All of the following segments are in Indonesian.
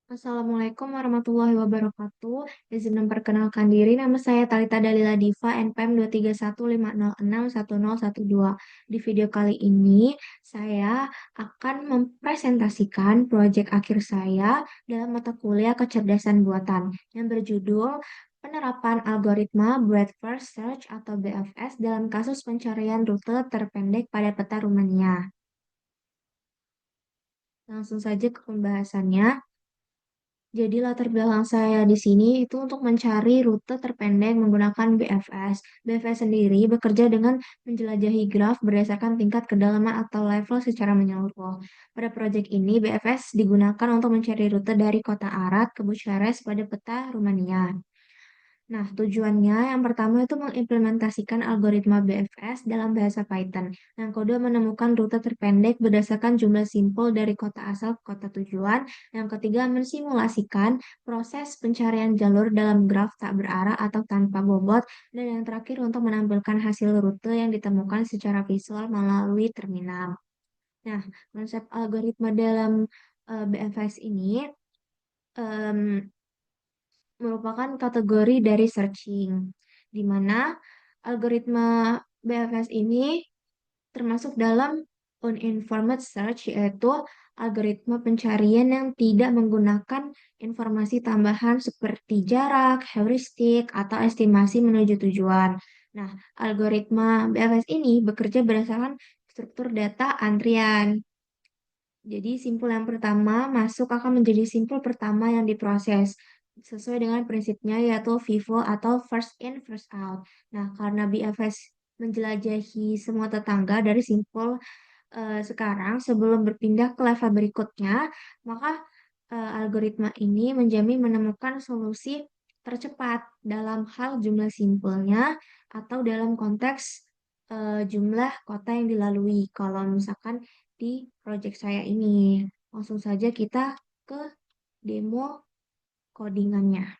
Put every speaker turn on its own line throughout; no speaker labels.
Assalamualaikum warahmatullahi wabarakatuh. Izin memperkenalkan diri, nama saya Talita Dalila Diva, NPM 23150610112. Di video kali ini, saya akan mempresentasikan proyek akhir saya dalam mata kuliah kecerdasan buatan yang berjudul Penerapan Algoritma Breadth First Search atau BFS dalam kasus pencarian rute terpendek pada peta Rumania. Langsung saja ke pembahasannya. Jadi latar belakang saya di sini itu untuk mencari rute terpendek menggunakan BFS. BFS sendiri bekerja dengan menjelajahi graf berdasarkan tingkat kedalaman atau level secara menyeluruh. Pada proyek ini, BFS digunakan untuk mencari rute dari kota Arad ke Bucharest pada peta Rumania. Nah, tujuannya yang pertama itu mengimplementasikan algoritma BFS dalam bahasa Python. Yang kedua, menemukan rute terpendek berdasarkan jumlah simpul dari kota asal ke kota tujuan. Yang ketiga, mensimulasikan proses pencarian jalur dalam graf tak berarah atau tanpa bobot. Dan yang terakhir, untuk menampilkan hasil rute yang ditemukan secara visual melalui terminal. Nah, konsep algoritma dalam BFS ini em, merupakan kategori dari searching, di mana algoritma BFS ini termasuk dalam uninformed search, yaitu algoritma pencarian yang tidak menggunakan informasi tambahan seperti jarak, heuristik, atau estimasi menuju tujuan. Nah, algoritma BFS ini bekerja berdasarkan struktur data antrian. Jadi simpul yang pertama masuk akan menjadi simpul pertama yang diproses sesuai dengan prinsipnya yaitu FIFO atau first in first out. Nah, karena BFS menjelajahi semua tetangga dari simpul sekarang sebelum berpindah ke level berikutnya, maka algoritma ini menjamin menemukan solusi tercepat dalam hal jumlah simpulnya atau dalam konteks jumlah kota yang dilalui. Kalau misalkan di project saya ini, langsung saja kita ke demo codingannya.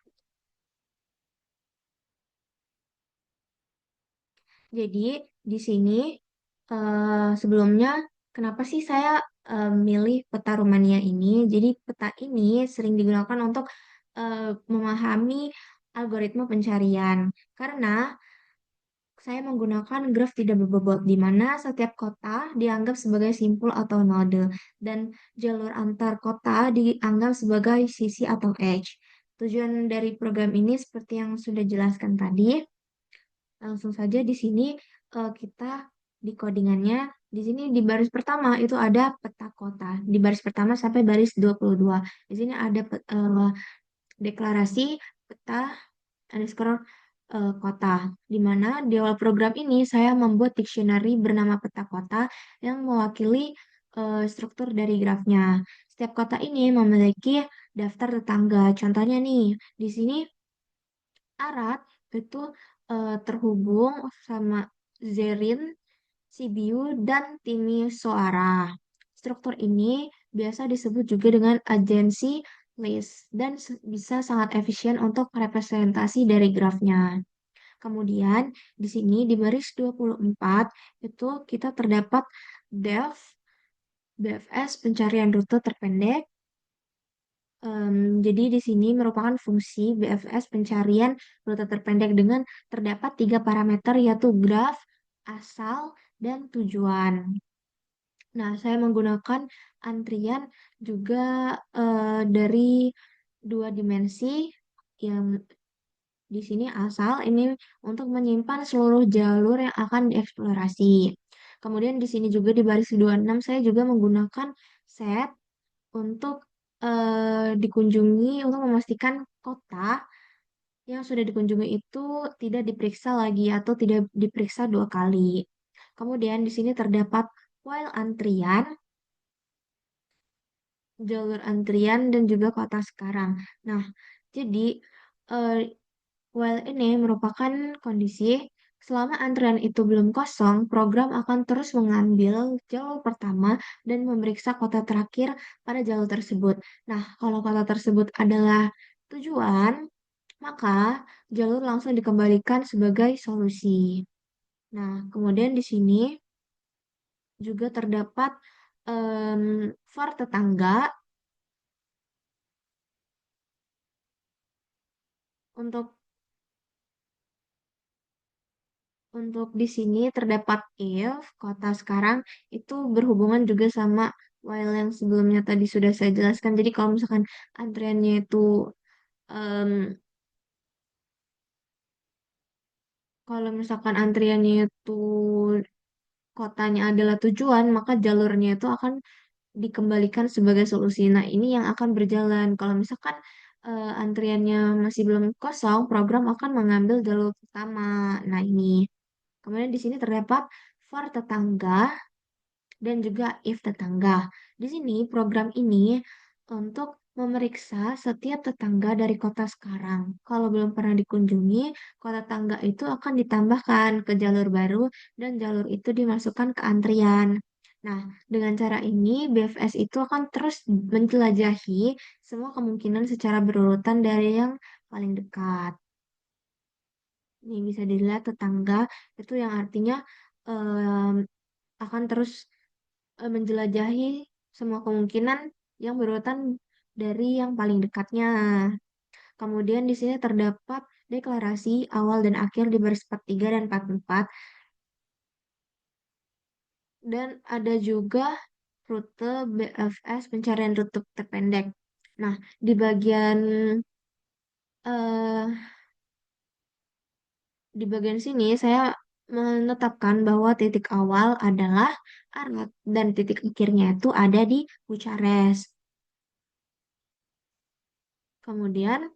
Jadi di sini sebelumnya kenapa sih saya milih peta Rumania ini? Jadi peta ini sering digunakan untuk memahami algoritma pencarian karena saya menggunakan graf tidak berbobot di mana setiap kota dianggap sebagai simpul atau node dan jalur antar kota dianggap sebagai sisi atau edge. Tujuan dari program ini seperti yang sudah jelaskan tadi. Langsung saja di sini kita di codingannya, di sini di baris pertama itu ada peta kota. Di baris pertama sampai baris 22. Di sini ada deklarasi peta underscore kota. Di mana di awal program ini saya membuat dictionary bernama peta kota yang mewakili struktur dari grafnya. Setiap kota ini memiliki daftar tetangga. Contohnya nih, di sini Arad itu terhubung sama Zerin, Sibiu, dan Timisoara. Struktur ini biasa disebut juga dengan agency list dan bisa sangat efisien untuk representasi dari grafnya. Kemudian di sini di baris 24 itu kita terdapat def, BFS pencarian rute terpendek. Jadi di sini merupakan fungsi BFS pencarian rute terpendek dengan terdapat tiga parameter yaitu graf, asal, dan tujuan. Nah, saya menggunakan antrian juga dari dua dimensi yang di sini asal ini untuk menyimpan seluruh jalur yang akan dieksplorasi. Kemudian di sini juga di baris 26 saya juga menggunakan set untuk dikunjungi untuk memastikan kota yang sudah dikunjungi itu tidak diperiksa lagi atau tidak diperiksa dua kali. Kemudian di sini terdapat while antrian, jalur antrian, dan juga kota sekarang. Nah, jadi eh, while ini merupakan kondisi selama antrian itu belum kosong, program akan terus mengambil jalur pertama dan memeriksa kota terakhir pada jalur tersebut. Nah, kalau kota tersebut adalah tujuan, maka jalur langsung dikembalikan sebagai solusi. Nah, kemudian di sini juga terdapat for tetangga Untuk Untuk di sini terdapat if kota sekarang itu berhubungan juga sama while yang sebelumnya tadi sudah saya jelaskan. Jadi kalau misalkan antriannya itu em, kalau misalkan antriannya itu kotanya adalah tujuan, maka jalurnya itu akan dikembalikan sebagai solusi. Nah, ini yang akan berjalan. Kalau misalkan antriannya masih belum kosong, program akan mengambil jalur pertama. Nah, ini. Kemudian di sini terdapat for tetangga dan juga if tetangga. Di sini program ini untuk memeriksa setiap tetangga dari kota sekarang. Kalau belum pernah dikunjungi, kota tetangga itu akan ditambahkan ke jalur baru dan jalur itu dimasukkan ke antrian. Nah, dengan cara ini BFS itu akan terus menjelajahi semua kemungkinan secara berurutan dari yang paling dekat. Ini bisa dilihat tetangga itu yang artinya em, akan terus menjelajahi semua kemungkinan yang berurutan dari yang paling dekatnya. Kemudian di sini terdapat deklarasi awal dan akhir di baris 43 dan 44 dan ada juga rute BFS pencarian rute terpendek. Nah, di bagian eh, di bagian sini saya menetapkan bahwa titik awal adalah Arad dan titik akhirnya itu ada di Bucharest. Kemudian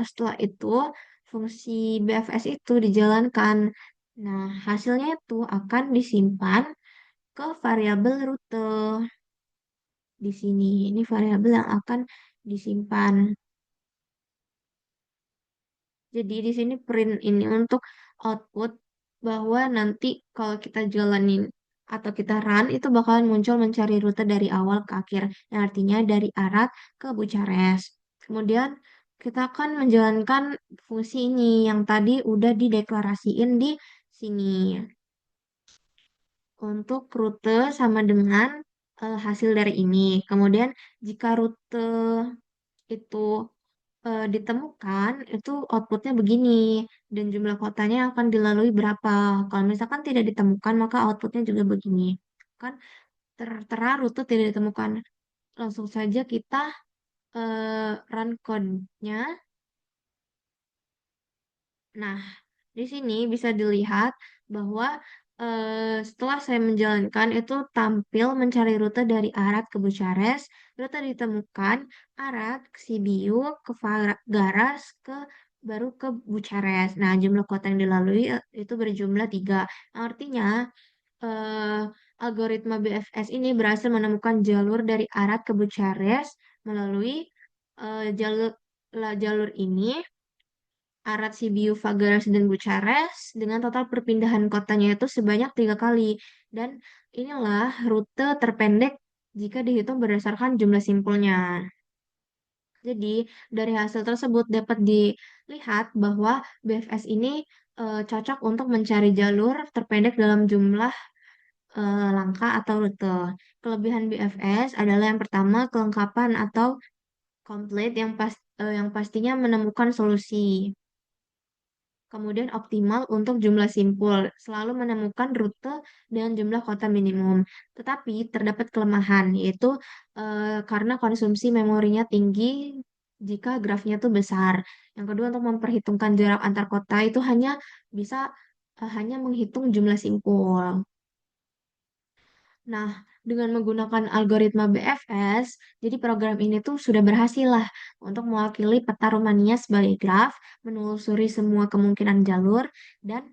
setelah itu fungsi BFS itu dijalankan. Nah, hasilnya itu akan disimpan ke variabel rute di sini. Ini variabel yang akan disimpan. Jadi di sini print ini untuk output bahwa nanti kalau kita jalanin atau kita run itu bakalan muncul mencari rute dari awal ke akhir. Yang artinya dari Arad ke Bucharest. Kemudian kita akan menjalankan fungsi ini yang tadi udah dideklarasiin di sini. Untuk rute sama dengan hasil dari ini. Kemudian jika rute itu ditemukan, itu outputnya begini, dan jumlah kotanya akan dilalui berapa. Kalau misalkan tidak ditemukan, maka outputnya juga begini. Kan tertera rute tidak ditemukan. Langsung saja kita run code-nya. Nah, di sini bisa dilihat bahwa setelah saya menjalankan itu tampil mencari rute dari Arad ke Bucharest, rute ditemukan Arad ke Sibiu ke Garas ke baru ke Bucharest. Nah, jumlah kota yang dilalui itu berjumlah 3. Artinya eh, algoritma BFS ini berhasil menemukan jalur dari Arad ke Bucharest melalui jalur ini Arad, Sibiu, Fagaras, dan Bucharest dengan total perpindahan kotanya itu sebanyak 3 kali. Dan inilah rute terpendek jika dihitung berdasarkan jumlah simpulnya. Jadi dari hasil tersebut dapat dilihat bahwa BFS ini cocok untuk mencari jalur terpendek dalam jumlah langkah atau rute. Kelebihan BFS adalah yang pertama kelengkapan atau complete yang pastinya menemukan solusi. Kemudian optimal untuk jumlah simpul, selalu menemukan rute dan jumlah kota minimum. Tetapi terdapat kelemahan, yaitu karena konsumsi memorinya tinggi jika grafnya itu besar. Yang kedua, untuk memperhitungkan jarak antar kota itu bisa hanya menghitung jumlah simpul. Nah, dengan menggunakan algoritma BFS, jadi program ini tuh sudah berhasil lah untuk mewakili peta Rumania sebagai graf, menelusuri semua kemungkinan jalur, dan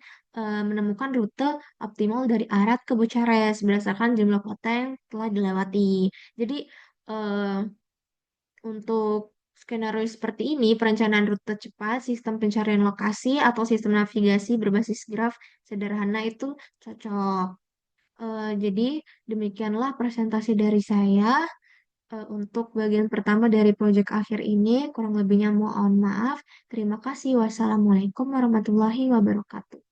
menemukan rute optimal dari Arad ke Bucharest berdasarkan jumlah kota yang telah dilewati. Jadi, eh, untuk skenario seperti ini, perencanaan rute cepat, sistem pencarian lokasi, atau sistem navigasi berbasis graf sederhana itu cocok. Jadi demikianlah presentasi dari saya untuk bagian pertama dari proyek akhir ini. Kurang lebihnya mohon maaf. Terima kasih. Wassalamualaikum warahmatullahi wabarakatuh.